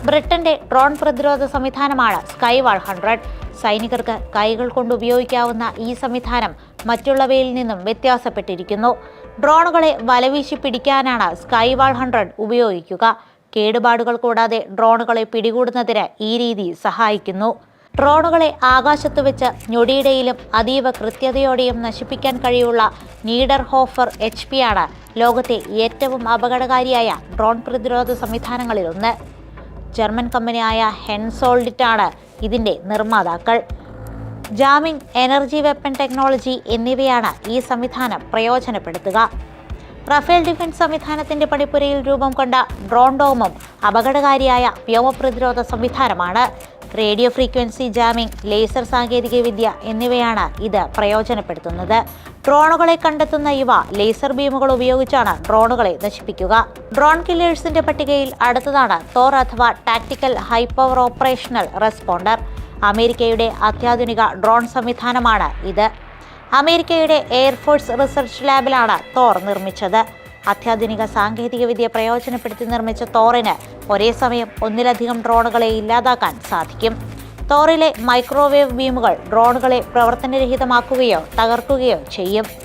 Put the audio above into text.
ബ്രിട്ടന്റെ ഡ്രോൺ പ്രതിരോധ സംവിധാനമാണ് സ്കൈവാൾ 100. സൈനികർക്ക് കൈകൾ കൊണ്ട് ഉപയോഗിക്കാവുന്ന ഈ സംവിധാനം മറ്റുള്ളവയിൽ നിന്നും വ്യത്യാസപ്പെട്ടിരിക്കുന്നു. ഡ്രോണുകളെ വലവീശി പിടിക്കാനാണ് സ്കൈവാൾ 100 ഉപയോഗിക്കുക. കേടുപാടുകൾ കൂടാതെ ഡ്രോണുകളെ പിടികൂടുന്നതിന് ഈ രീതി സഹായിക്കുന്നു. ഡ്രോണുകളെ ആകാശത്ത് വെച്ച് ഞൊടിയിടയിലും അതീവ കൃത്യതയോടെയും നശിപ്പിക്കാൻ കഴിയുള്ള നീഡർഹോഫർ HP ആണ് ലോകത്തെ ഏറ്റവും അപകടകാരിയായ ഡ്രോൺ പ്രതിരോധ സംവിധാനങ്ങളിലൊന്ന്. ജർമ്മൻ കമ്പനിയായ ഹെൻസോൾഡിറ്റാണ് ഇതിന്റെ നിർമ്മാതാക്കൾ. ജാമിംഗ്, എനർജി വെപ്പൺ ടെക്നോളജി എന്നിവയാണ് ഈ സംവിധാനം പ്രയോജനപ്പെടുത്തുക. റഫേൽ ഡിഫൻസ് സംവിധാനത്തിന്റെ പണിപ്പുരയിൽ രൂപം കൊണ്ട ഡ്രോൺ ഡോമും അപകടകാരിയായ വ്യോമപ്രതിരോധ സംവിധാനമാണ്. റേഡിയോ ഫ്രീക്വൻസി ജാമിംഗ്, ലേസർ സാങ്കേതികവിദ്യ എന്നിവയാണ് ഇത് പ്രയോജനപ്പെടുത്തുന്നത്. ഡ്രോണുകളെ കണ്ടെത്തുന്ന ഇവ ലേസർ ബീമുകൾ ഉപയോഗിച്ചാണ് ഡ്രോണുകളെ നശിപ്പിക്കുക. ഡ്രോൺ കില്ലേഴ്സിന്റെ പട്ടികയിൽ അടുത്തതാണ് തോർ അഥവാ tactical high power operational responder. അമേരിക്കയുടെ അത്യാധുനിക ഡ്രോൺ സംവിധാനമാണ് ഇത്. അമേരിക്കയുടെ എയർഫോഴ്സ് റിസർച്ച് ലാബിലാണ് തോർ നിർമ്മിച്ചത്. അത്യാധുനിക സാങ്കേതികവിദ്യ പ്രയോജനപ്പെടുത്തി നിർമ്മിച്ച തോറിന് ഒരേ സമയം ഒന്നിലധികം ഡ്രോണുകളെ ഇല്ലാതാക്കാൻ സാധിക്കും. തോറിലെ മൈക്രോവേവ് ബീമുകൾ ഡ്രോണുകളെ പ്രവർത്തനരഹിതമാക്കുകയോ തകർക്കുകയോ ചെയ്യും.